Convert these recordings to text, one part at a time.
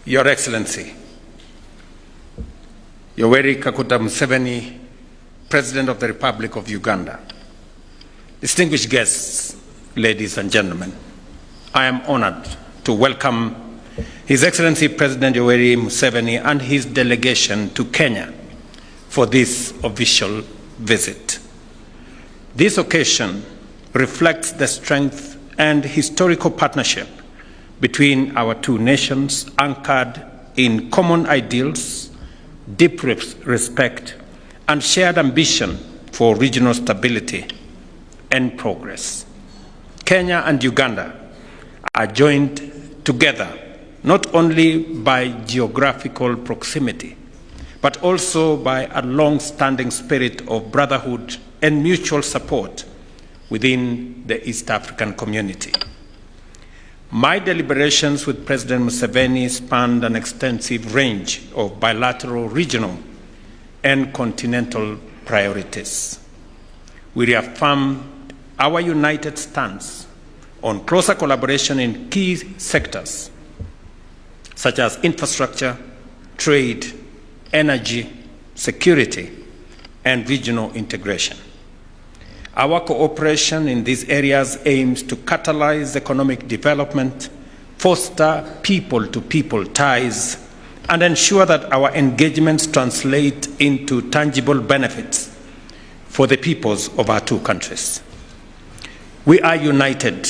Your Excellency, Yoweri Kaguta Museveni, President of the Republic of Uganda, distinguished guests, ladies and gentlemen, I am honored to welcome His Excellency President Yoweri Museveni and his delegation to Kenya for this official visit. This occasion reflects the strength and historical partnership between our two nations, anchored in common ideals, deep respect, and shared ambition for regional stability and progress. Kenya and Uganda are joined together not only by geographical proximity, but also by a long-standing spirit of brotherhood and mutual support within the East African community. My deliberations with President Museveni spanned an extensive range of bilateral, regional, and continental priorities. We reaffirmed our united stance on closer collaboration in key sectors such as infrastructure, trade, energy, security, and regional integration. Our cooperation in these areas aims to catalyze economic development, foster people-to-people ties, and ensure that our engagements translate into tangible benefits for the peoples of our two countries. We are united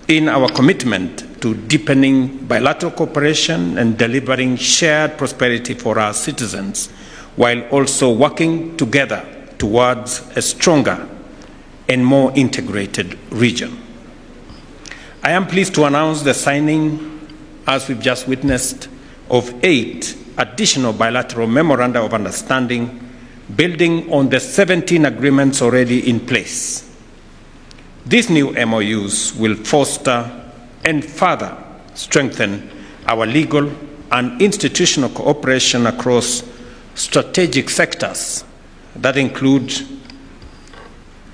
in our commitment to deepening bilateral cooperation and delivering shared prosperity for our citizens, while also working together towards a stronger and more integrated region. I am pleased to announce the signing, as we've just witnessed, of 8 additional bilateral memoranda of understanding, building on the 17 agreements already in place. These new MOUs will foster and further strengthen our legal and institutional cooperation across strategic sectors that include,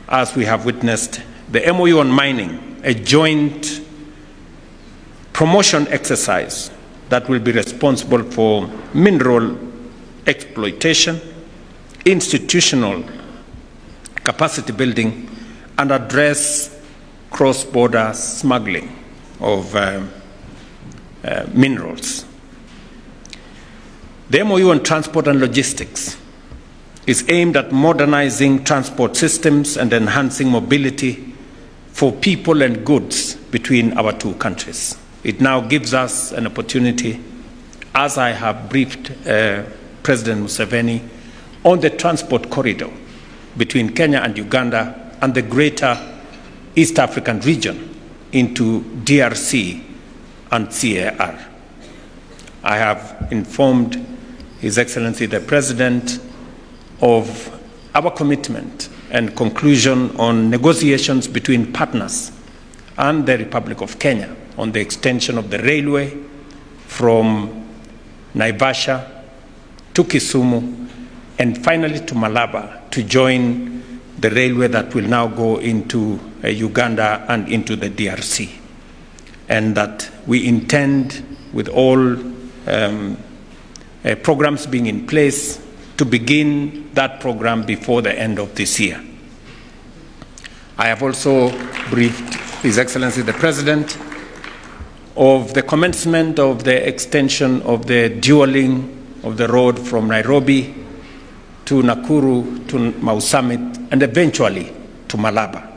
as we have witnessed, the MOU on mining, a joint promotion exercise that will be responsible for mineral exploitation, institutional capacity building, and address cross-border smuggling of minerals. The MOU on transport and logistics is aimed at modernizing transport systems and enhancing mobility for people and goods between our two countries. It now gives us an opportunity, as I have briefed President Museveni, on the transport corridor between Kenya and Uganda and the greater East African region into DRC and CAR. I have informed His Excellency the President of our commitment and conclusion on negotiations between partners and the Republic of Kenya on the extension of the railway from Naivasha to Kisumu and finally to Malaba to join the railway that will now go into Uganda and into the DRC. And that we intend, with all programs being in place, to begin that program before the end of this year. I have also briefed His Excellency the President of the commencement of the extension of the dualling of the road from Nairobi to Nakuru to Mau Summit and eventually to Malaba,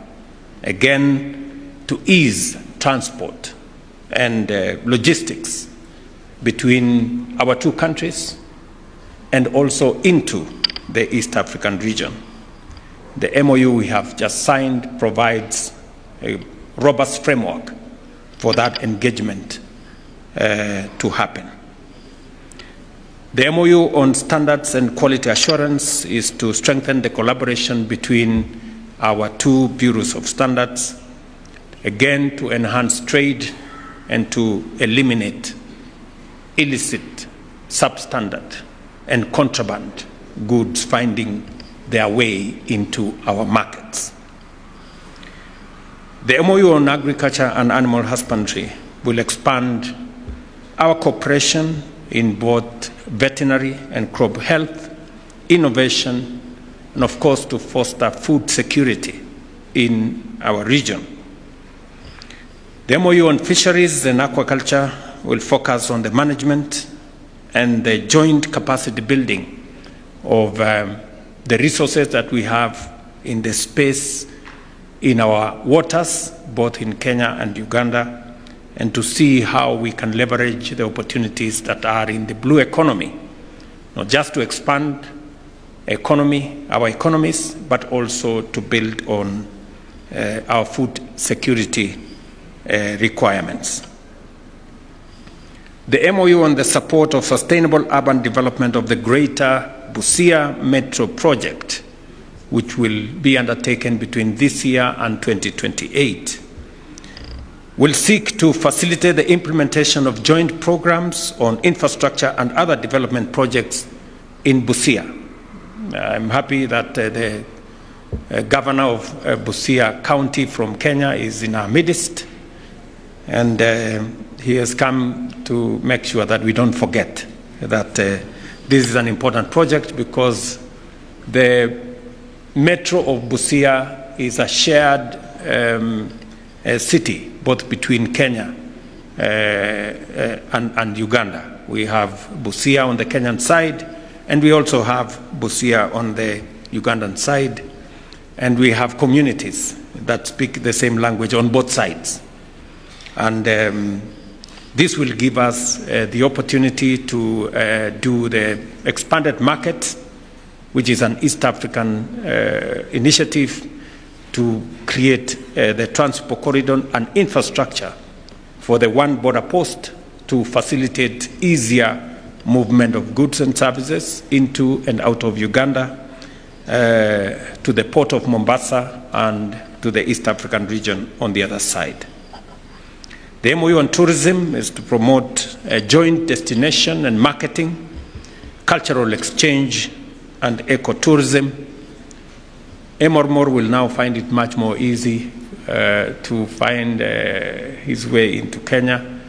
again to ease transport and logistics between our two countries and also into the East African region. The MOU we have just signed provides a robust framework for that engagement to happen. The MOU on standards and quality assurance is to strengthen the collaboration between our two bureaus of standards, again to enhance trade and to eliminate illicit, substandard, and contraband goods finding their way into our markets. The MOU on agriculture and animal husbandry will expand our cooperation in both veterinary and crop health, innovation, and of course to foster food security in our region. The MOU on fisheries and aquaculture will focus on the management and the joint capacity building of the resources that we have in the space in our waters, both in Kenya and Uganda, and to see how we can leverage the opportunities that are in the blue economy, not just to expand our economies, but also to build on our food security requirements. The MOU on the support of sustainable urban development of the Greater Busia Metro project, which will be undertaken between this year and 2028, will seek to facilitate the implementation of joint programs on infrastructure and other development projects in Busia. I'm happy that the governor of Busia County from Kenya is in our midst, and he has come to make sure that we don't forget that this is an important project, because the Metro of Busia is a shared city, both between Kenya and Uganda. We have Busia on the Kenyan side, and we also have Busia on the Ugandan side, and we have communities that speak the same language on both sides. And this will give us the opportunity to do the expanded market, which is an East African initiative to create the transport corridor and infrastructure for the one border post to facilitate easier movement of goods and services into and out of Uganda, to the port of Mombasa and to the East African region on the other side. The MOU on tourism is to promote a joint destination and marketing, cultural exchange, and ecotourism. Emormor will now find it much more easy to find his way into Kenya.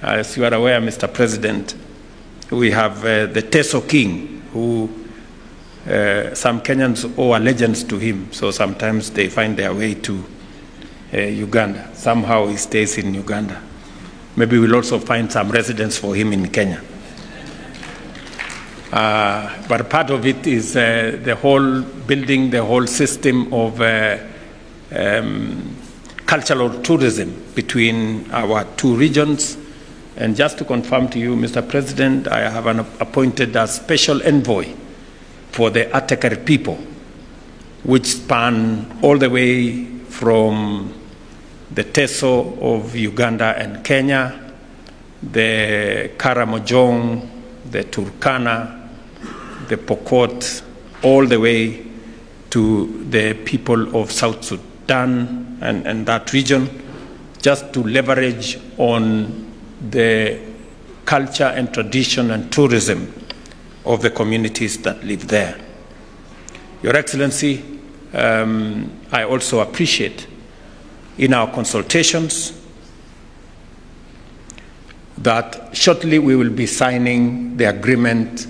As you are aware, Mr. President, we have the Teso King, who some Kenyans owe allegiance to him, so sometimes they find their way to Uganda. Somehow he stays in Uganda. Maybe we'll also find some residence for him in Kenya. But part of it is the whole building, the whole system of cultural tourism between our two regions. And just to confirm to you, Mr. President, I have appointed a special envoy for the Atekeri people, which span all the way from the Teso of Uganda and Kenya, the Karamojong, the Turkana, the Pokot, all the way to the people of South Sudan and that region, just to leverage on the culture and tradition and tourism of the communities that live there. Your Excellency, I also appreciate in our consultations that shortly we will be signing the agreement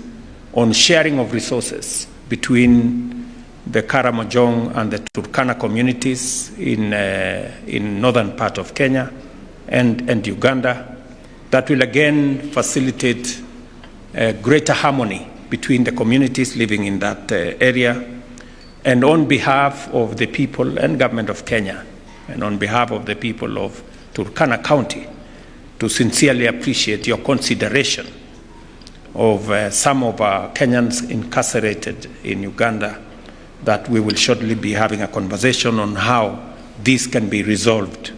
on sharing of resources between the Karamojong and the Turkana communities in northern part of Kenya and Uganda, that will again facilitate greater harmony between the communities living in that area. And on behalf of the people and government of Kenya, and on behalf of the people of Turkana County, to sincerely appreciate your consideration of some of our Kenyans incarcerated in Uganda, that we will shortly be having a conversation on how this can be resolved,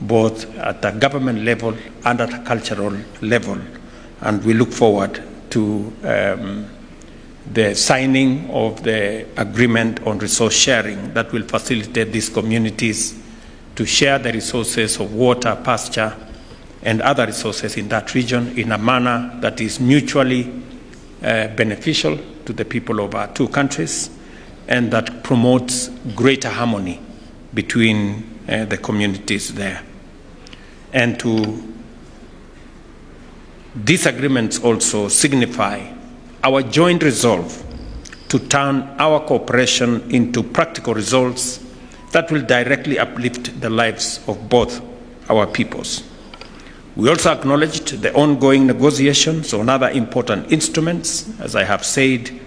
both at a government level and at a cultural level. And we look forward to the signing of the agreement on resource sharing that will facilitate these communities to share the resources of water, pasture, and other resources in that region in a manner that is mutually beneficial to the people of our two countries, and that promotes greater harmony between the communities there. And to These agreements also signify our joint resolve to turn our cooperation into practical results that will directly uplift the lives of both our peoples. We also acknowledged the ongoing negotiations on other important instruments, as I have said,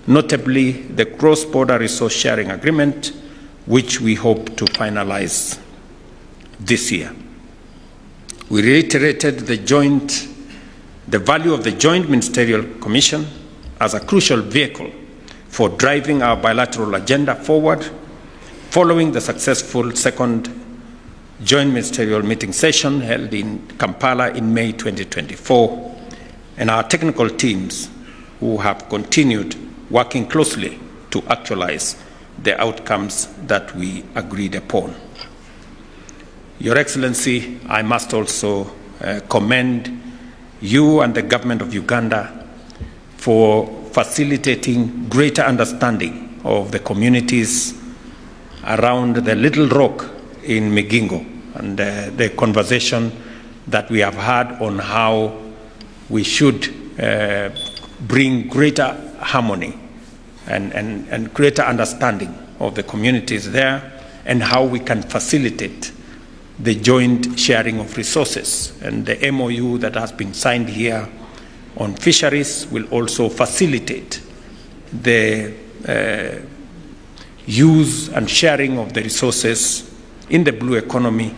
notably the cross-border resource sharing agreement, which we hope to finalize this year. We reiterated the value of the Joint Ministerial Commission as a crucial vehicle for driving our bilateral agenda forward, following the successful second Joint Ministerial meeting session held in Kampala in May 2024, and our technical teams who have continued working closely to actualize the outcomes that we agreed upon. Your Excellency, I must also commend you and the government of Uganda for facilitating greater understanding of the communities around the Little Rock in Migingo, and the conversation that we have had on how we should bring greater harmony and greater understanding of the communities there, and how we can facilitate the joint sharing of resources. And the MOU that has been signed here on fisheries will also facilitate the use and sharing of the resources in the blue economy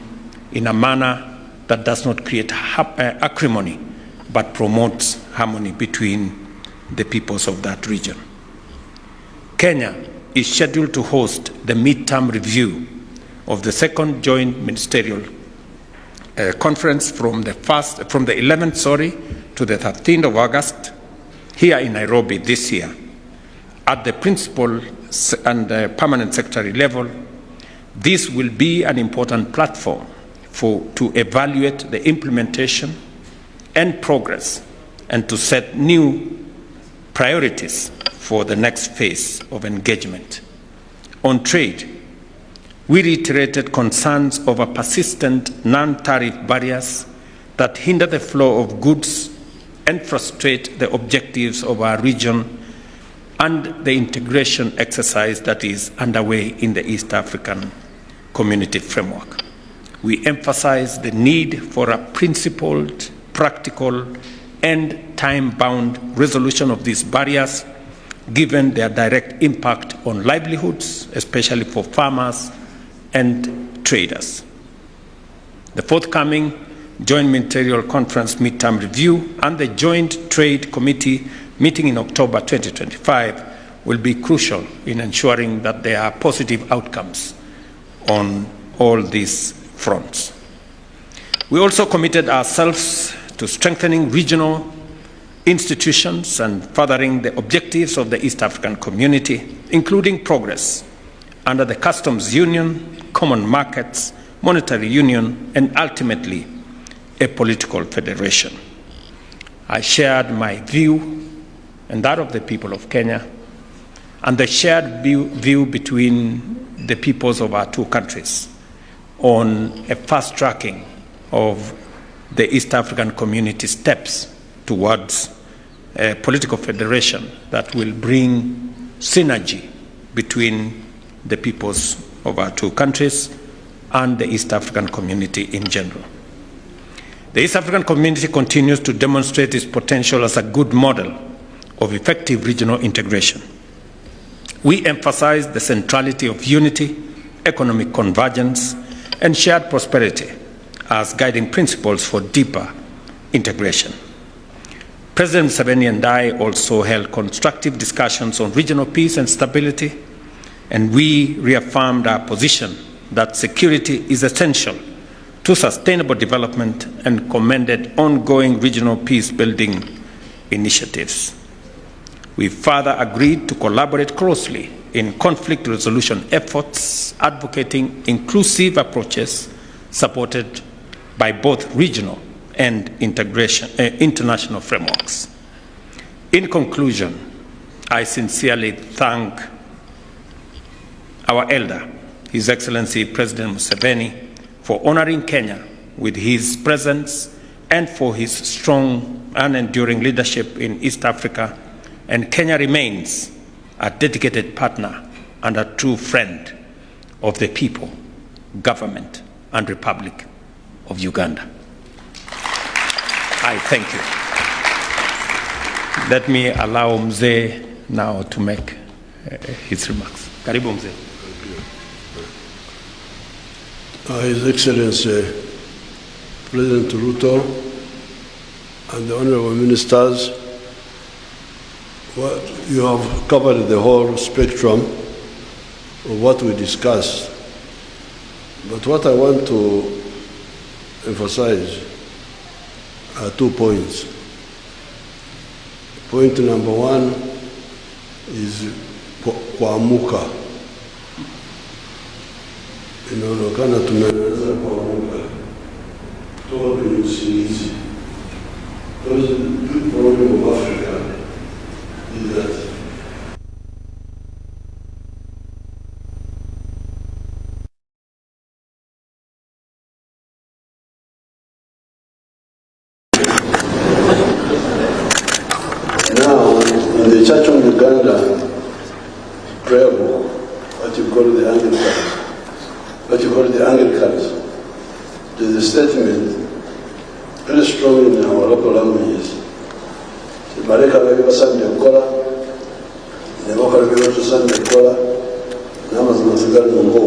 in a manner that does not create acrimony, but promotes harmony between the peoples of that region. Kenya is scheduled to host the midterm review of the second joint ministerial conference from the 11th to the 13th of August here in Nairobi this year. At the principal and permanent secretary level, this will be an important platform to evaluate the implementation and progress, and to set new priorities for the next phase of engagement. On trade, we reiterated concerns over persistent non-tariff barriers that hinder the flow of goods and frustrate the objectives of our region and the integration exercise that is underway in the East African Community Framework. We emphasize the need for a principled, practical, and time-bound resolution of these barriers, given their direct impact on livelihoods, especially for farmers and traders. The forthcoming Joint Ministerial Conference midterm review and the Joint Trade Committee meeting in October 2025 will be crucial in ensuring that there are positive outcomes on all these fronts. We also committed ourselves to strengthening regional institutions and furthering the objectives of the East African Community, including progress under the Customs Union, Common Markets, Monetary Union, and ultimately a political federation. I shared my view and that of the people of Kenya, and the shared view between the peoples of our two countries on a fast tracking of the East African Community steps towards a political federation that will bring synergy between the peoples of our two countries and the East African Community in general. The East African Community continues to demonstrate its potential as a good model of effective regional integration. We emphasize the centrality of unity, economic convergence, and shared prosperity as guiding principles for deeper integration. President Museveni and I also held constructive discussions on regional peace and stability, and we reaffirmed our position that security is essential to sustainable development and commended ongoing regional peace-building initiatives. We further agreed to collaborate closely in conflict resolution efforts, advocating inclusive approaches supported by both regional and international frameworks. In conclusion, I sincerely thank our elder, His Excellency President Museveni, for honoring Kenya with his presence and for his strong unenduring leadership in East Africa, and Kenya remains a dedicated partner and a true friend of the people, government, and Republic of Uganda. I thank you. Let me allow Mzee now to make his remarks. Karibu Mzee. His Excellency President Ruto and the honorable ministers, you have covered the whole spectrum of what we discussed. But what I want to emphasize are 2 points. Point number one is kuamuka. Inaonekana tumeanza kuamuka toka kwenye usingizi. Because the big problem of Africa is that now in the Church of Uganda prayer book, what you call the Anglicans, there's a statement very strong in our local languages. Mareka bebe Sunday kola, nemoka bebe Sunday kola, namazima sigari ngo.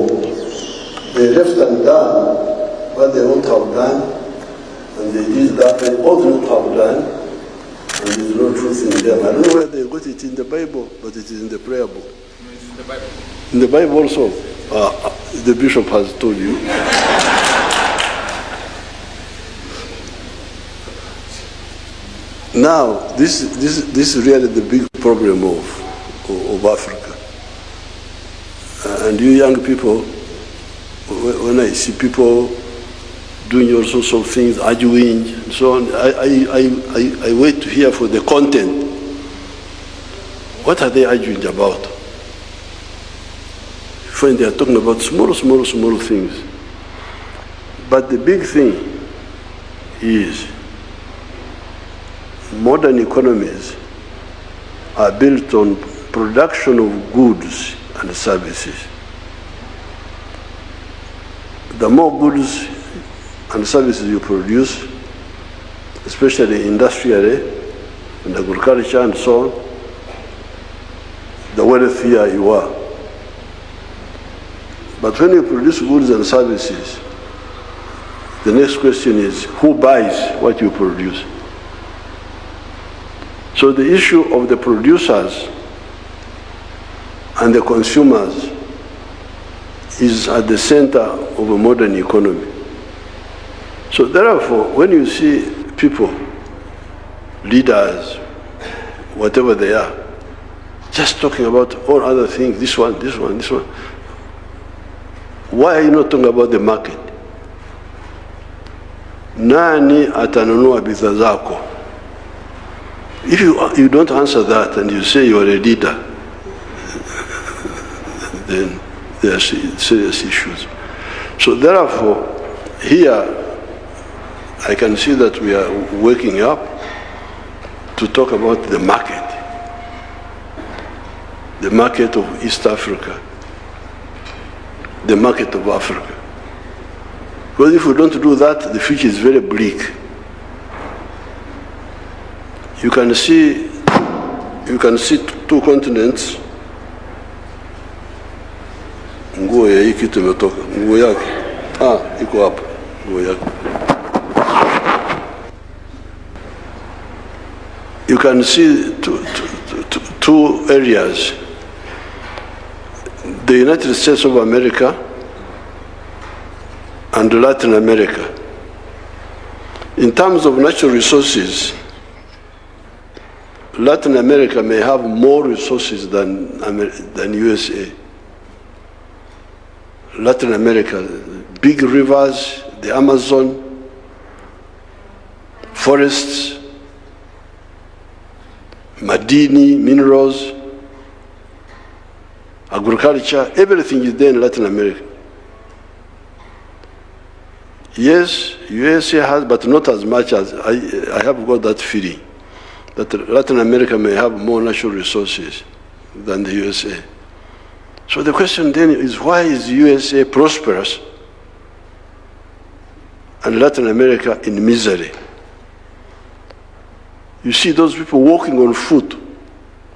They left and done what they ought to have done, and they did that they ought not have done, and there is no truth in them. I don't know where they got it in the Bible, but it is in the prayer book. It's in the Bible. In the Bible also, the bishop has told you. Now, this is really the big problem of Africa. And you young people, when I see people doing all sorts of things, arguing and so on, I wait to hear for the content. What are they arguing about? When they are talking about small things. But the big thing is modern economies are built on production of goods and services. The more goods and services you produce, especially industrially and agriculture and so on, the wealthier you are. But when you produce goods and services, the next question is, who buys what you produce? So the issue of the producers and the consumers is at the center of a modern economy. So therefore, when you see people, leaders, whatever they are, just talking about all other things, this one, why are you not talking about the market? Nani atanunua bidhaa zako? If you don't answer that and you say you are a leader, then there are serious issues. So therefore, here I can see that we are waking up to talk about the market of East Africa, the market of Africa. Because if we don't do that, the future is very bleak. You can see two continents. Nguo ya hiki tumetoka. Nguo yake. Iko hapa. Nguo yake. You can see two areas. The United States of America and Latin America. In terms of natural resources, Latin America may have more resources than USA. Latin America, big rivers, the Amazon, forests, madini, minerals, agriculture, everything is there in Latin America. Yes, USA has, but not as much as I have got that feeling that Latin America may have more natural resources than the USA. So the question then is, why is USA prosperous and Latin America in misery? You see those people walking on foot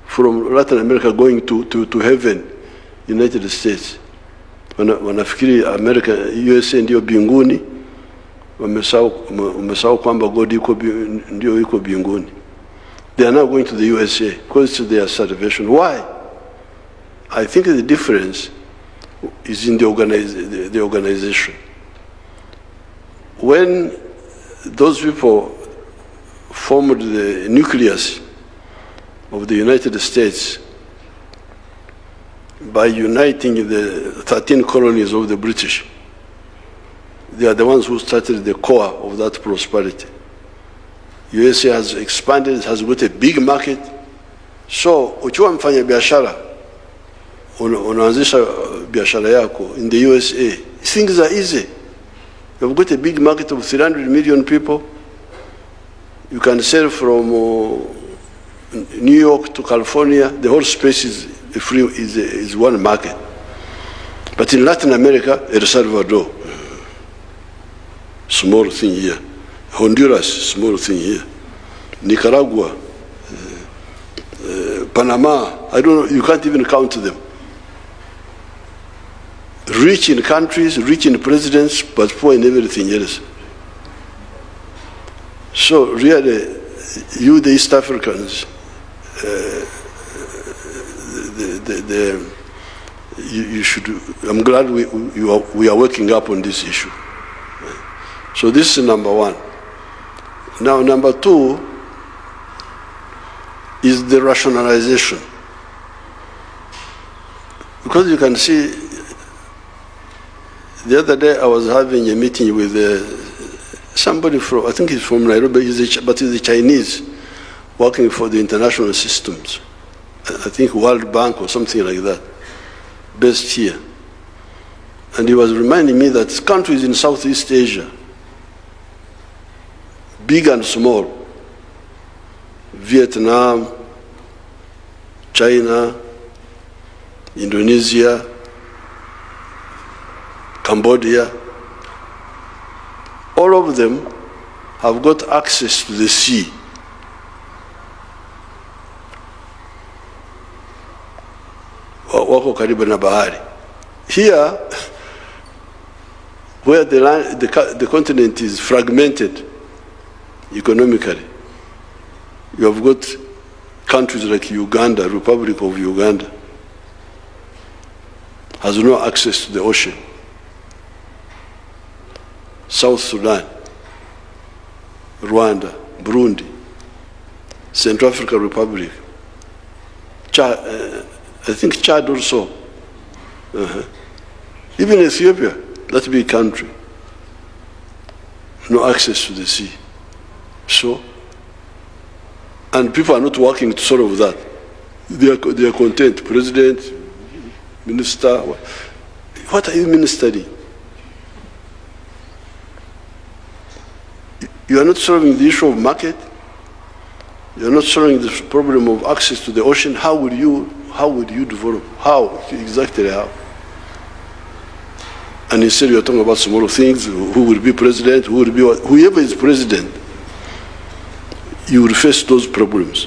from Latin America going to heaven, United States. Wanafikiri America, USA ndio binguni, wamesahau kwamba God ndio yuko binguni. They are now going to the USA because it's their salvation. Why? I think the difference is in the organization. When those people formed the nucleus of the United States by uniting the 13 colonies of the British, they are the ones who started the core of that prosperity. USA has expanded, has got a big market. So ukiwa mfanya biashara, unaanzisha biashara yako in the USA, things are easy. You've got a big market of 300 million people. You can sell from New York to California. The whole space is one market. But in Latin America, El Salvador, small thing here. Honduras, small thing here. Nicaragua, Panama, I don't know, you can't even count them. Rich in countries, rich in presidents, but poor in everything else. So really, you, the East Africans, you should. I'm glad we are working up on this issue. So this is number one. Now number two is the rationalization, because you can see. The other day I was having a meeting with somebody from, I think he's from Nairobi, but he's a Chinese, working for the international systems. I think World Bank or something like that, based here. And he was reminding me that countries in Southeast Asia, big and small, Vietnam, China, Indonesia, Cambodia, all of them have got access to the sea. Wako karibu na bahari. Here, where the continent is fragmented economically, you have got countries like Uganda, Republic of Uganda, has no access to the ocean. South Sudan, Rwanda, Burundi, Central African Republic, Chad, I think Chad also, even Ethiopia, that big country, no access to the sea. So, and people are not working to solve that. They are content. President, minister, what are you ministering? You are not solving the issue of market. You are not solving the problem of access to the ocean. How would you develop? How exactly? How? And instead you are talking about small things. Who will be president? Who will be whoever is president? You will face those problems.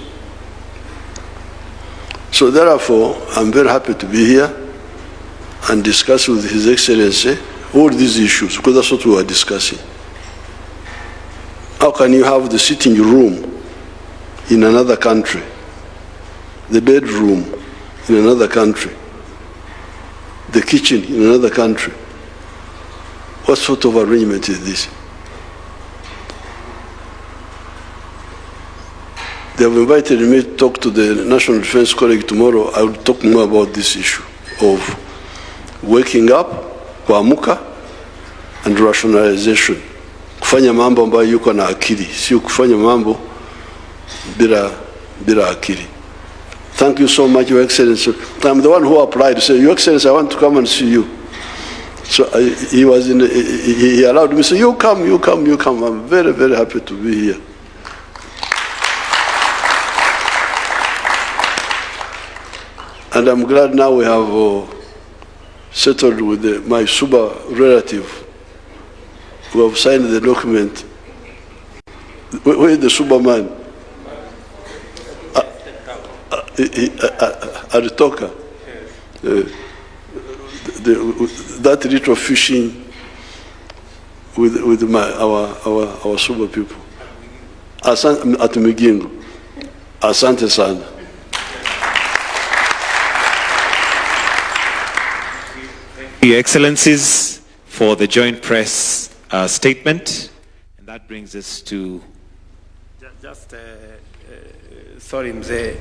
So therefore, I'm very happy to be here and discuss with His Excellency all these issues, because that's what we are discussing. How can you have the sitting room in another country, the bedroom in another country, the kitchen in another country? What sort of arrangement is this? They have invited me to talk to the National Defense College tomorrow. I will talk more about this issue of waking up, kuamuka, and rationalization. Kufanya mambo ambayo yuko na akili, sio kufanya mambo bila akili. Thank you so much, Your Excellency. I'm the one who applied to say, Your Excellency, I want to come and see you. So he was in. He allowed me to say, "You come, you come, you come." I'm very, very happy to be here. And I'm glad now we have settled with my Suba relative who have signed the document. Where is the Suba man? Aritoka. That little fishing with our Suba people. At Migingo. Asante sana. Your Excellencies, for the joint press statement. And that brings us to... Sorry, Mzee,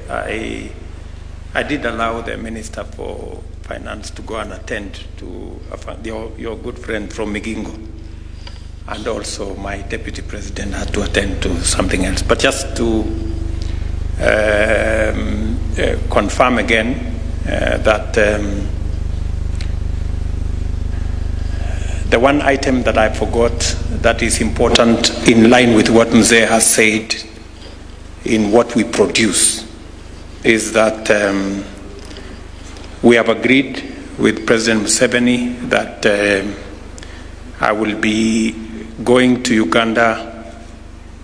I did allow the Minister for Finance to go and attend to your good friend from Migingo. And also my Deputy President had to attend to something else. But just to confirm again that the one item that I forgot that is important in line with what Mzee has said in what we produce is that we have agreed with President Museveni that I will be going to Uganda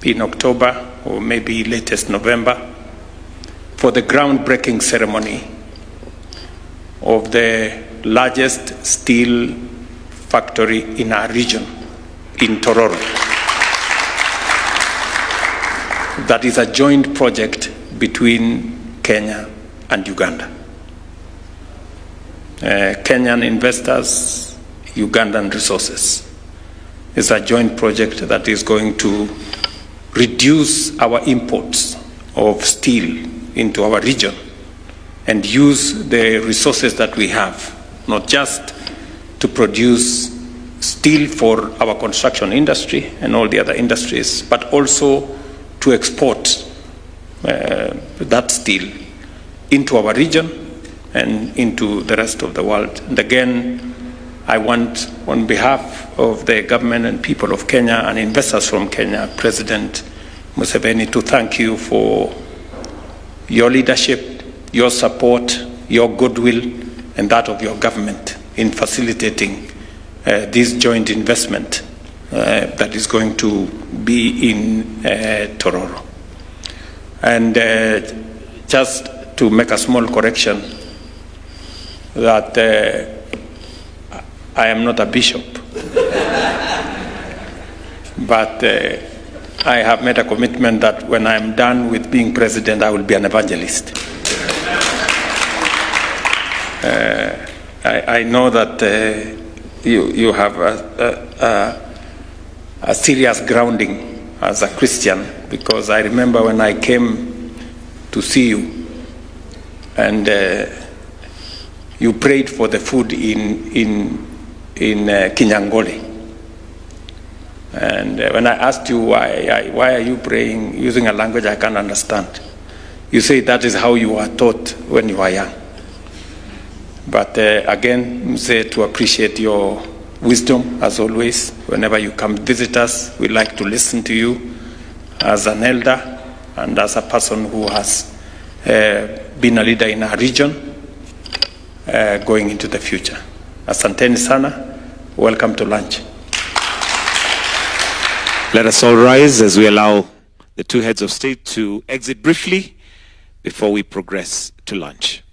in October or maybe latest November for the groundbreaking ceremony of the largest steel factory in our region, in Tororo. That is a joint project between Kenya and Uganda. Kenyan investors, Ugandan resources. It's a joint project that is going to reduce our imports of steel into our region and use the resources that we have, not just to produce steel for our construction industry and all the other industries, but also to export that steel into our region and into the rest of the world. And again, I want, on behalf of the government and people of Kenya and investors from Kenya, President Museveni, to thank you for your leadership, your support, your goodwill, and that of your government in facilitating this joint investment that is going to be in Tororo. And just to make a small correction, that I am not a bishop, but I have made a commitment that when I'm done with being president, I will be an evangelist. I know that you have a serious grounding as a Christian, because I remember when I came to see you and you prayed for the food in Kinyangole. And when I asked you why are you praying using a language I can't understand, you say that is how you were taught when you were young. But again, Mzee, to appreciate your wisdom, as always, whenever you come visit us, we like to listen to you as an elder and as a person who has been a leader in our region going into the future. Asanteni sana. Welcome to lunch. Let us all rise as we allow the two heads of state to exit briefly before we progress to lunch.